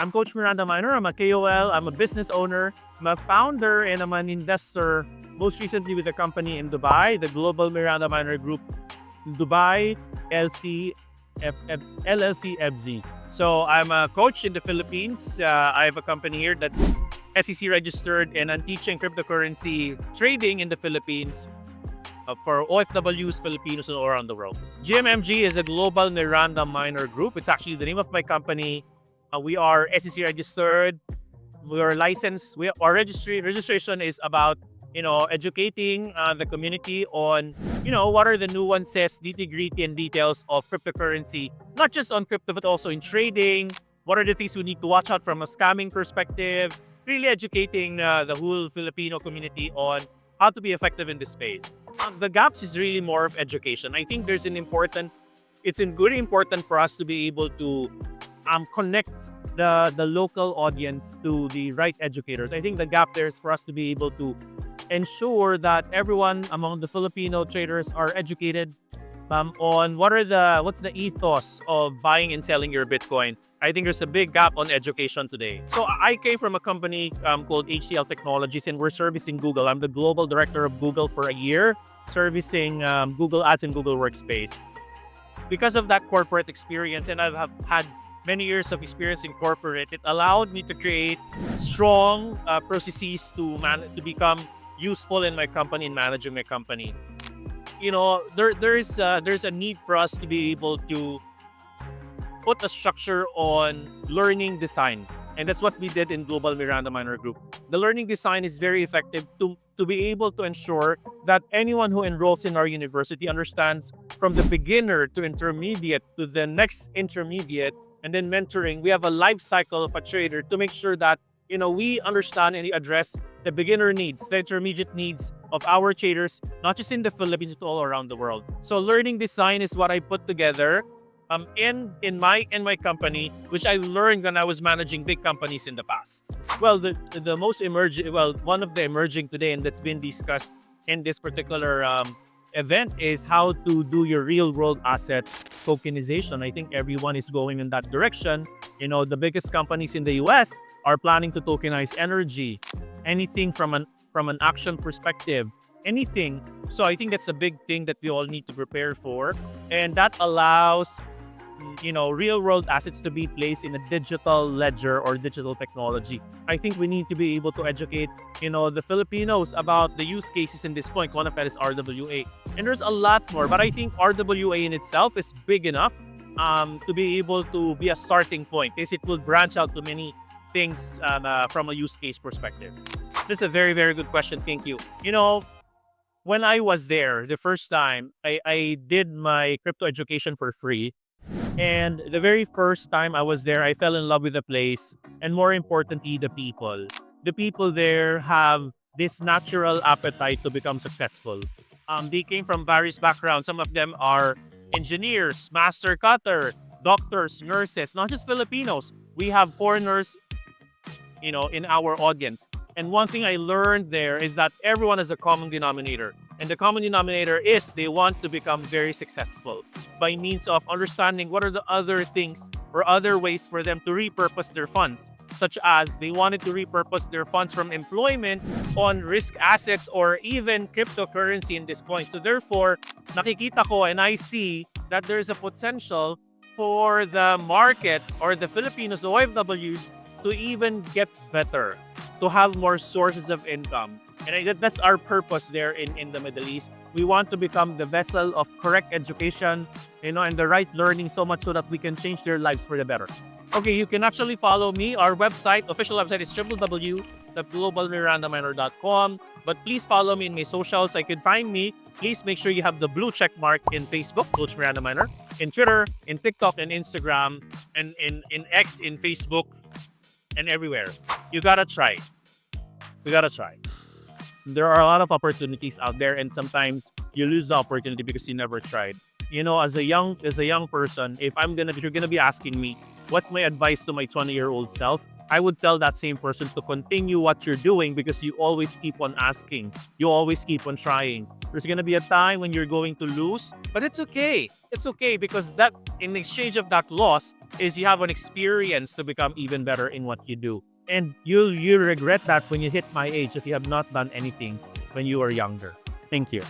I'm Coach Miranda Miner. I'm a KOL. I'm a business owner. I'm a founder and I'm an investor. Most recently with a company in Dubai, the Global Miranda Miner Group, Dubai LC LLC FZ. So I'm a coach in the Philippines. I have a company here that's SEC registered, and I'm teaching cryptocurrency trading in the Philippines for OFWs, Filipinos, all around the world. GMMG is a Global Miranda Miner Group. It's actually the name of my company. We are SEC registered. We are licensed. Our registration is about educating the community on what are the nuances, nitty-gritty, and details of cryptocurrency, not just on crypto but also in trading. What are the things we need to watch out from a scamming perspective? Really educating the whole Filipino community on how to be effective in this space. The gaps is really more of education. I think it's really important for us to be able to connect the local audience to the right educators. I think the gap there is for us to be able to ensure that everyone among the Filipino traders are educated on what's the ethos of buying and selling your Bitcoin. I think there's a big gap on education today. So I came from a company called HCL Technologies, and we're servicing Google. I'm the global director of Google for a year, servicing Google Ads and Google Workspace. Because of that corporate experience, and I've had many years of experience in corporate, it allowed me to create strong processes to become useful in my company, in managing my company. There's a need for us to be able to put a structure on learning design, and that's what we did in Global Miranda Miner Group. The learning design is very effective to be able to ensure that anyone who enrolls in our university understands from the beginner to intermediate to the next intermediate, and then mentoring. We have a life cycle of a trader to make sure that we understand and address the beginner needs, the intermediate needs of our traders, not just in the Philippines, but all around the world. So learning design is what I put together in my company, which I learned when I was managing big companies in the past. Well, one of the emerging today, and that's been discussed in this particular event, is how to do your real world asset tokenization. I think everyone is going in that direction. The biggest companies in the US are planning to tokenize energy, anything from an action perspective, anything. So I think that's a big thing that we all need to prepare for, and that allows real world assets to be placed in a digital ledger or digital technology. I think we need to be able to educate the Filipinos about the use cases in this point. One of that is RWA, and there's a lot more, but I think RWA in itself is big enough to be able to be a starting point, because it will branch out to many things from a use case perspective. That's a very, very good question. Thank you. When I was there the first time, I did my crypto education for free. And the very first time I was there, I fell in love with the place, and more importantly, the people. The people there have this natural appetite to become successful. They came from various backgrounds. Some of them are engineers, master cutter, doctors, nurses, not just Filipinos. We have foreigners in our audience. And one thing I learned there is that everyone has a common denominator. And the common denominator is they want to become very successful by means of understanding what are the other things or other ways for them to repurpose their funds, such as they wanted to repurpose their funds from employment on risk assets or even cryptocurrency in this point. So therefore, nakikita ko and I see that there's a potential for the market or the Filipinos OFWs to even get better, to have more sources of income. And that's our purpose there in the Middle East. We want to become the vessel of correct education, and the right learning, so much so that we can change their lives for the better. Okay, you can actually follow me. Our official website is www.globalmirandaminer.com. But please follow me in my socials. You can find me. Please make sure you have the blue check mark in Facebook, Coach Miranda Miner, in Twitter, in TikTok, and Instagram, and in X, in Facebook, and everywhere. You gotta try. We gotta try. There are a lot of opportunities out there, and sometimes you lose the opportunity because you never tried. As a young person, if you're gonna be asking me, what's my advice to my 20-year-old self? I would tell that same person to continue what you're doing because you always keep on asking. You always keep on trying. There's gonna be a time when you're going to lose, but it's okay. It's okay because that in exchange of that loss is you have an experience to become even better in what you do. And you'll regret that when you hit my age if you have not done anything when you were younger. Thank you.